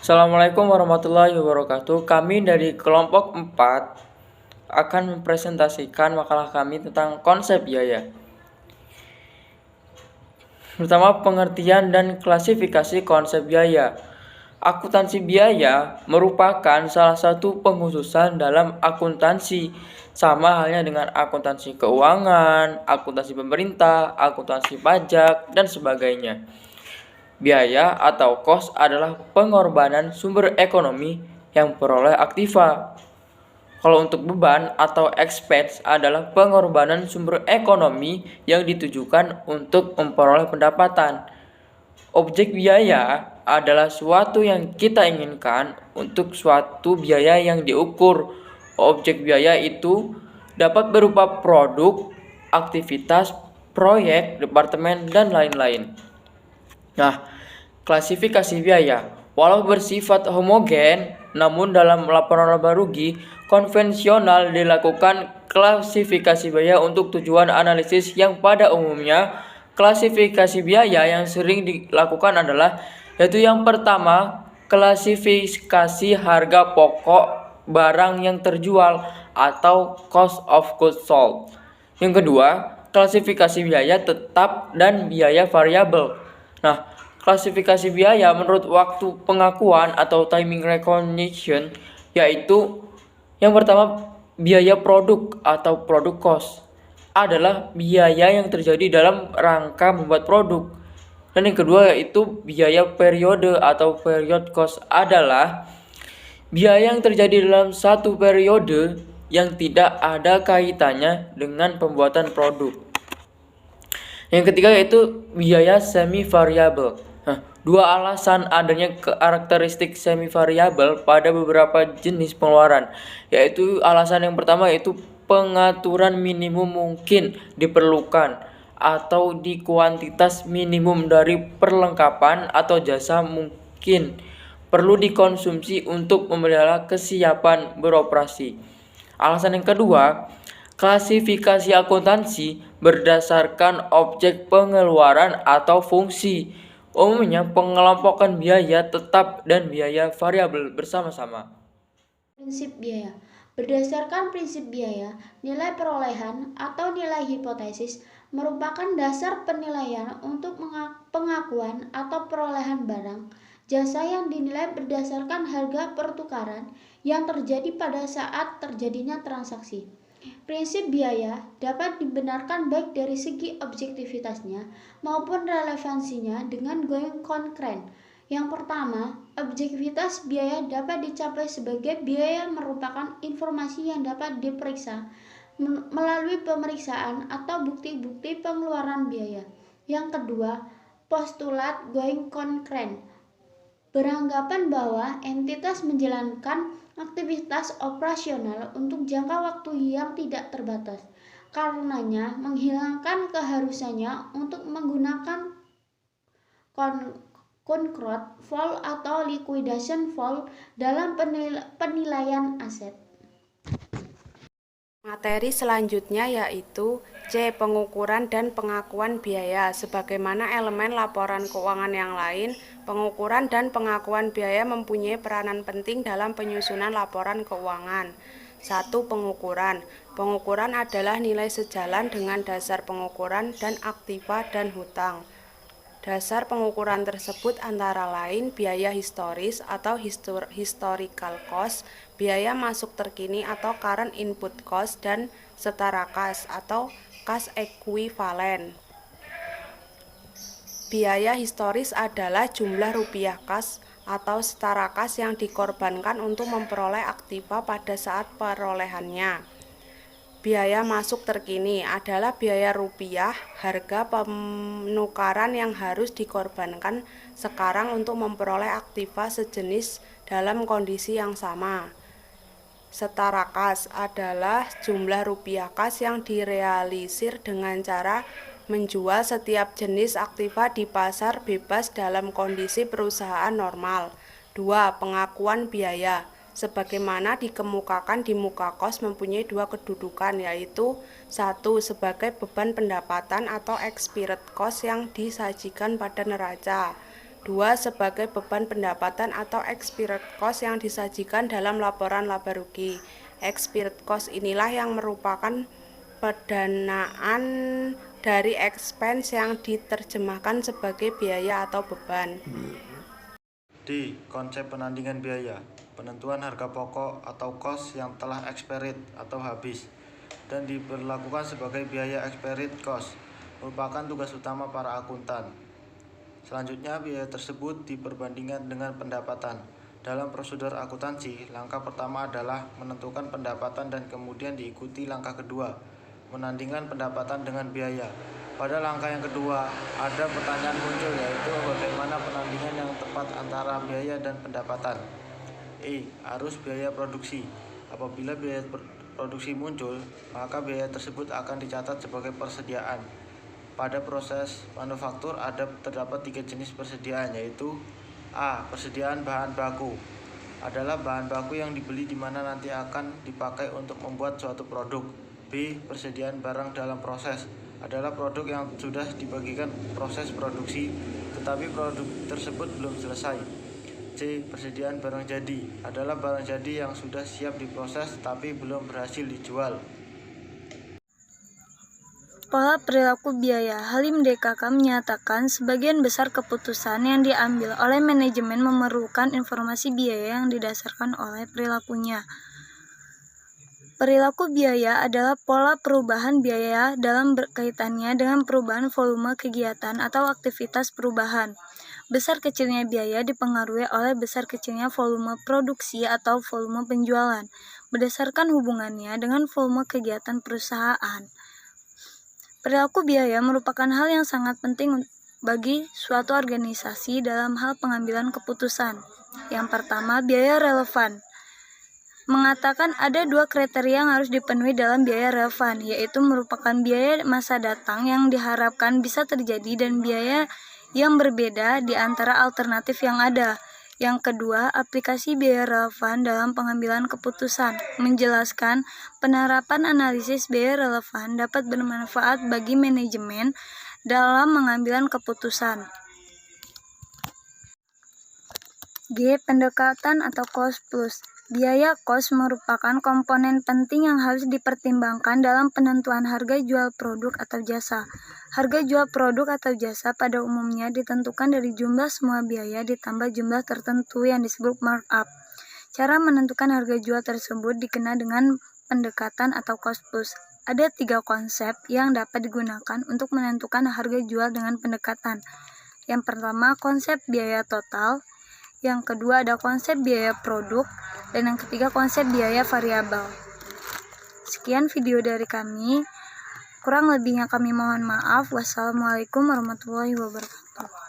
Assalamualaikum warahmatullahi wabarakatuh. Kami dari kelompok 4 akan mempresentasikan makalah kami tentang konsep biaya. Pertama, pengertian dan klasifikasi konsep biaya. Akuntansi biaya merupakan salah satu pengkhususan dalam akuntansi, sama halnya dengan akuntansi keuangan, akuntansi pemerintah, akuntansi pajak, dan sebagainya. Biaya atau cost adalah pengorbanan sumber ekonomi yang peroleh aktiva. Kalau untuk beban atau expense adalah pengorbanan sumber ekonomi yang ditujukan untuk memperoleh pendapatan. Objek biaya adalah suatu yang kita inginkan untuk suatu biaya yang diukur. Objek biaya itu dapat berupa produk, aktivitas, proyek, departemen, dan lain-lain. Nah, klasifikasi biaya, walau bersifat homogen, namun dalam laporan laba rugi konvensional dilakukan klasifikasi biaya untuk tujuan analisis yang pada umumnya klasifikasi biaya yang sering dilakukan adalah yaitu yang pertama, klasifikasi harga pokok barang yang terjual atau cost of goods sold. Yang kedua, klasifikasi biaya tetap dan biaya variabel. Nah, klasifikasi biaya menurut waktu pengakuan atau timing recognition yaitu yang pertama, biaya produk atau produk cost adalah biaya yang terjadi dalam rangka membuat produk. Dan yang kedua yaitu biaya periode atau period cost adalah biaya yang terjadi dalam satu periode yang tidak ada kaitannya dengan pembuatan produk. Yang ketiga yaitu biaya semi variabel. Nah, dua alasan adanya karakteristik semi variabel pada beberapa jenis pengeluaran, yaitu alasan yang pertama yaitu pengaturan minimum mungkin diperlukan atau di kuantitas minimum dari perlengkapan atau jasa mungkin perlu dikonsumsi untuk memelihara kesiapan beroperasi. Alasan yang kedua, klasifikasi akuntansi berdasarkan objek pengeluaran atau fungsi. Umumnya pengelompokan biaya tetap dan biaya variabel bersama-sama. Prinsip biaya. Berdasarkan prinsip biaya, nilai perolehan atau nilai hipotesis merupakan dasar penilaian untuk pengakuan atau perolehan barang, jasa yang dinilai berdasarkan harga pertukaran yang terjadi pada saat terjadinya transaksi. Prinsip biaya dapat dibenarkan baik dari segi objektivitasnya maupun relevansinya dengan going concrete. Yang pertama, objektivitas biaya dapat dicapai sebagai biaya yang merupakan informasi yang dapat diperiksa melalui pemeriksaan atau bukti-bukti pengeluaran biaya. Yang kedua, postulat going concrete beranggapan bahwa entitas menjalankan aktivitas operasional untuk jangka waktu yang tidak terbatas. Karenanya, menghilangkan keharusannya untuk menggunakan concrete fall atau liquidation fall dalam penilaian aset. Materi selanjutnya yaitu C. Pengukuran dan pengakuan biaya. Sebagaimana elemen laporan keuangan yang lain, pengukuran dan pengakuan biaya mempunyai peranan penting dalam penyusunan laporan keuangan. 1. Pengukuran. Pengukuran adalah nilai sejalan dengan dasar pengukuran dan aktiva dan hutang. Dasar pengukuran tersebut antara lain biaya historis atau historical cost, biaya masuk terkini atau current input cost, dan setara kas atau kas ekuivalen. Biaya historis adalah jumlah rupiah kas atau setara kas yang dikorbankan untuk memperoleh aktiva pada saat perolehannya. Biaya masuk terkini adalah biaya rupiah harga penukaran yang harus dikorbankan sekarang untuk memperoleh aktiva sejenis dalam kondisi yang sama. Setara kas adalah jumlah rupiah kas yang direalisir dengan cara menjual setiap jenis aktiva di pasar bebas dalam kondisi perusahaan normal. 2. Pengakuan biaya. Sebagaimana dikemukakan di muka kos mempunyai dua kedudukan, yaitu 1. Sebagai beban pendapatan atau expired cost yang disajikan pada neraca. 2. Sebagai beban pendapatan atau expired cost yang disajikan dalam laporan laba rugi. Expired cost inilah yang merupakan pendanaan dari expense yang diterjemahkan sebagai biaya atau beban. D. Konsep penandingan biaya. Penentuan harga pokok atau cost yang telah expired atau habis dan diberlakukan sebagai biaya expired cost merupakan tugas utama para akuntan. Selanjutnya, biaya tersebut diperbandingkan dengan pendapatan. Dalam prosedur akuntansi, langkah pertama adalah menentukan pendapatan dan kemudian diikuti langkah kedua, menandingkan pendapatan dengan biaya. Pada langkah yang kedua, ada pertanyaan muncul, yaitu bagaimana penandingan yang tepat antara biaya dan pendapatan. Arus biaya produksi. Apabila biaya produksi muncul, maka biaya tersebut akan dicatat sebagai persediaan. Pada proses manufaktur terdapat 3 jenis persediaan, yaitu A. Persediaan bahan baku adalah bahan baku yang dibeli di mana nanti akan dipakai untuk membuat suatu produk. B. Persediaan barang dalam proses adalah produk yang sudah dibagikan proses produksi tetapi produk tersebut belum selesai. C. Persediaan barang jadi adalah barang jadi yang sudah siap diproses tapi belum berhasil dijual. Pola perilaku biaya. Halim DKK menyatakan sebagian besar keputusan yang diambil oleh manajemen memerlukan informasi biaya yang didasarkan oleh perilakunya. Perilaku biaya adalah pola perubahan biaya dalam kaitannya dengan perubahan volume kegiatan atau aktivitas perubahan. Besar kecilnya biaya dipengaruhi oleh besar kecilnya volume produksi atau volume penjualan, berdasarkan hubungannya dengan volume kegiatan perusahaan. Perilaku biaya merupakan hal yang sangat penting bagi suatu organisasi dalam hal pengambilan keputusan. Yang pertama, biaya relevan. Mengatakan ada 2 kriteria yang harus dipenuhi dalam biaya relevan, yaitu merupakan biaya masa datang yang diharapkan bisa terjadi dan biaya yang berbeda di antara alternatif yang ada. Yang kedua, aplikasi biaya relevan dalam pengambilan keputusan. Menjelaskan, penerapan analisis biaya relevan dapat bermanfaat bagi manajemen dalam mengambil keputusan. G. Pendekatan atau cost plus. Biaya cost merupakan komponen penting yang harus dipertimbangkan dalam penentuan harga jual produk atau jasa. Harga jual produk atau jasa pada umumnya ditentukan dari jumlah semua biaya ditambah jumlah tertentu yang disebut markup. Cara menentukan harga jual tersebut dikenal dengan pendekatan atau cost plus. Ada 3 konsep yang dapat digunakan untuk menentukan harga jual dengan pendekatan. Yang pertama, konsep biaya total. Yang kedua ada konsep biaya produk, dan yang ketiga konsep biaya variabel. Sekian video dari kami. Kurang lebihnya kami mohon maaf. Wassalamualaikum warahmatullahi wabarakatuh.